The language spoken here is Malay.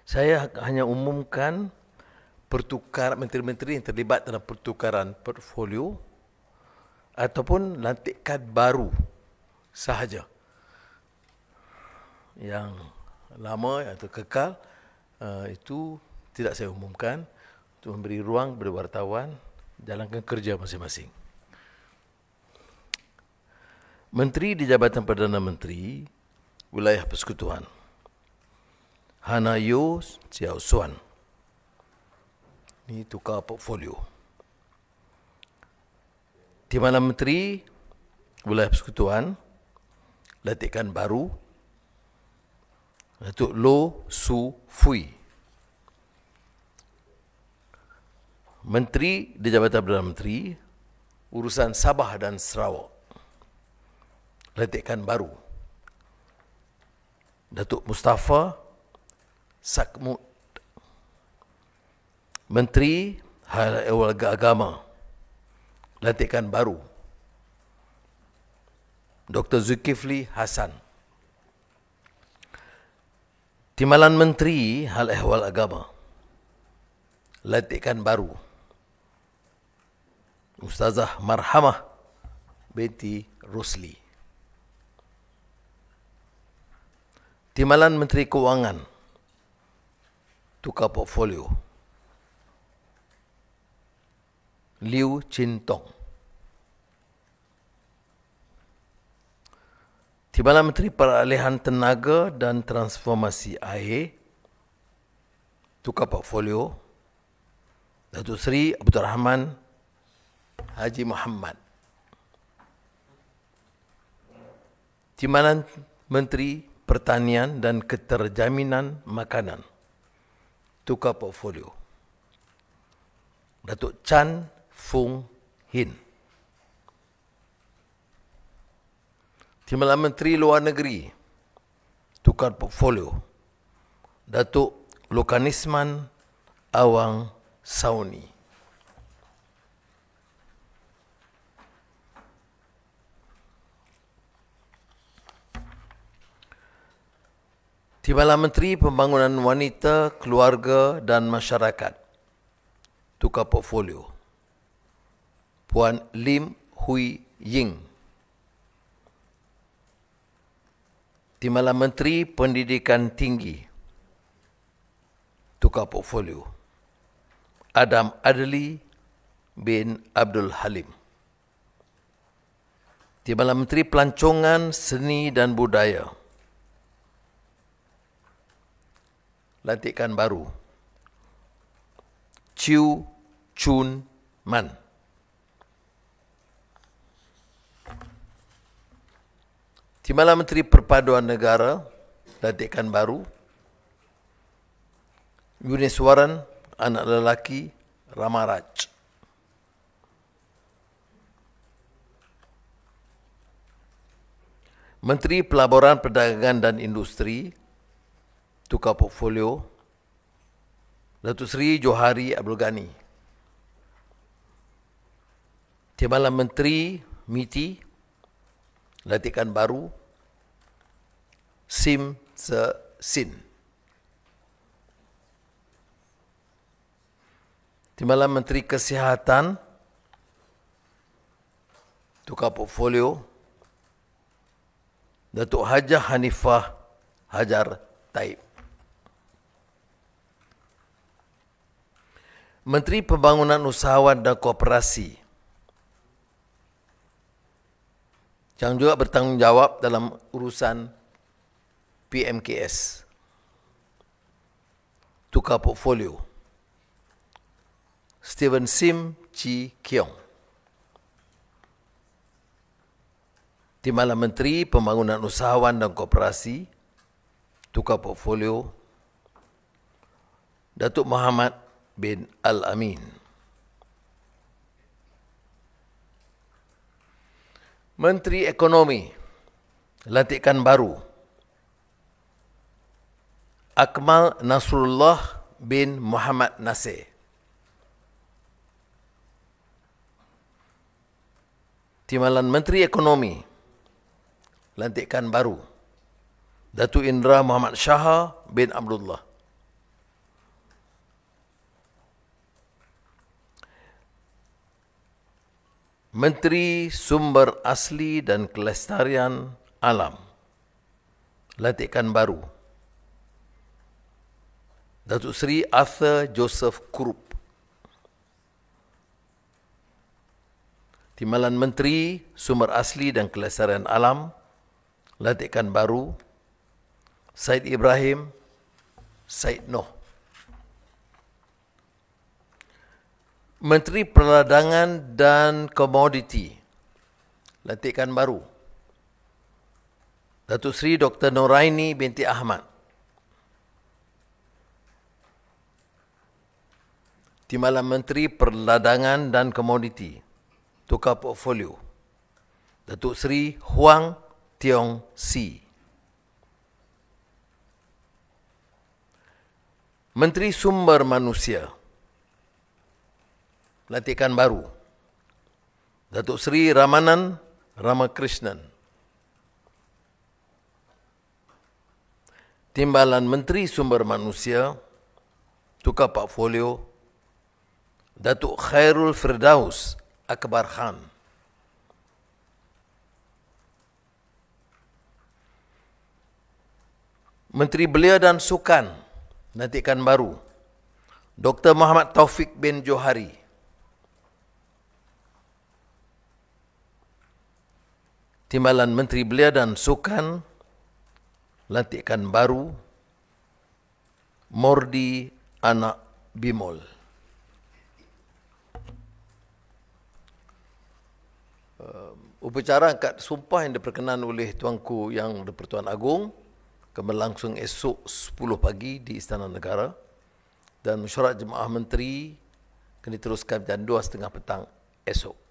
Saya hanya umumkan menteri-menteri yang terlibat dalam pertukaran portfolio ataupun lantikan baru sahaja. Yang lama atau kekal itu tidak saya umumkan, untuk memberi ruang kepada wartawan jalankan kerja masing-masing. Menteri di Jabatan Perdana Menteri Wilayah Persekutuan Hana Yo Xiao Suan. Ini tukar portfolio. Timbalan Menteri Wilayah Persekutuan lantikan baru Datuk Lo Su Fui. Menteri di Jabatan Perdana Menteri Urusan Sabah dan Sarawak lantikan baru Datuk Mustafa Sakmut. Menteri Hal Ehwal Agama lantikan baru Dr. Zulkifli Hasan. Timbalan Menteri Hal Ehwal Agama lantikan baru Ustazah Marhamah binti Rosli. Timbalan Menteri Keuangan tukar portfolio Liu Chin Tong. Timbalan Menteri Peralihan Tenaga dan Transformasi Air tukar portfolio Datuk Seri Abdul Rahman Haji Muhammad. Timbalan Menteri Pertanian dan Keterjaminan Makanan tukar portfolio Datuk Chan Fung Hin. Timbalan Menteri Luar Negeri tukar portfolio Datuk Lokanisman Awang Sauni. Timbalan Menteri Pembangunan Wanita, Keluarga dan Masyarakat tukar portfolio Puan Lim Hui Ying. Timbalan Menteri Pendidikan Tinggi tukar portfolio Adam Adli bin Abdul Halim. Timbalan Menteri Pelancongan, Seni dan Budaya lantikan baru Chiu Chun Man. Timbalan Menteri Perpaduan Negara lantikan baru Yuniswaran anak lelaki Ramaraj. Menteri Pelaburan Perdagangan dan Industri tukar portfolio Datuk Seri Johari Abdul Ghani. Timbalan Menteri MITI lantikan baru Sim Se Sin. Timbalan Menteri Kesihatan tukar portfolio Datuk Hajah Hanifah Hajar Taib. Menteri Pembangunan Usahawan dan Koperasi yang juga bertanggungjawab dalam urusan PMKS tukar portfolio Steven Sim Chi Kiong. Timbalan Menteri Pembangunan Usahawan dan Koperasi tukar portfolio Datuk Muhammad bin Al-Amin. Menteri Ekonomi lantikan baru Akmal Nasrullah bin Muhammad Nasir. Timbalan Menteri Ekonomi lantikan baru Datuk Indra Muhammad Shah bin Abdullah. Menteri Sumber Asli dan Kelestarian Alam, lantikan baru, Datuk Seri Arthur Joseph Kurup. Timbalan Menteri Sumber Asli dan Kelestarian Alam, lantikan baru, Said Ibrahim Said Noh. Menteri Perdagangan dan Komoditi, lantikan baru, Datuk Seri Dr. Noraini binti Ahmad. Timbalan Menteri Perdagangan dan Komoditi, tukar portfolio, Datuk Seri Huang Tiong Si. Menteri Sumber Manusia, lantikan baru, Datuk Seri Ramanan Ramakrishnan. Timbalan Menteri Sumber Manusia, tukar portfolio, Datuk Khairul Firdaus Akbar Khan. Menteri Belia dan Sukan, lantikan baru, Dr. Muhammad Taufik bin Johari. Timbalan Menteri Belia dan Sukan, lantikan baru, Mordi Anak Bimol. Upacara angkat sumpah yang diperkenan oleh Tuanku Yang di-Pertuan Agong akan berlangsung esok 10 pagi di Istana Negara, dan mesyuarat jemaah menteri akan diteruskan jam 2:30 petang esok.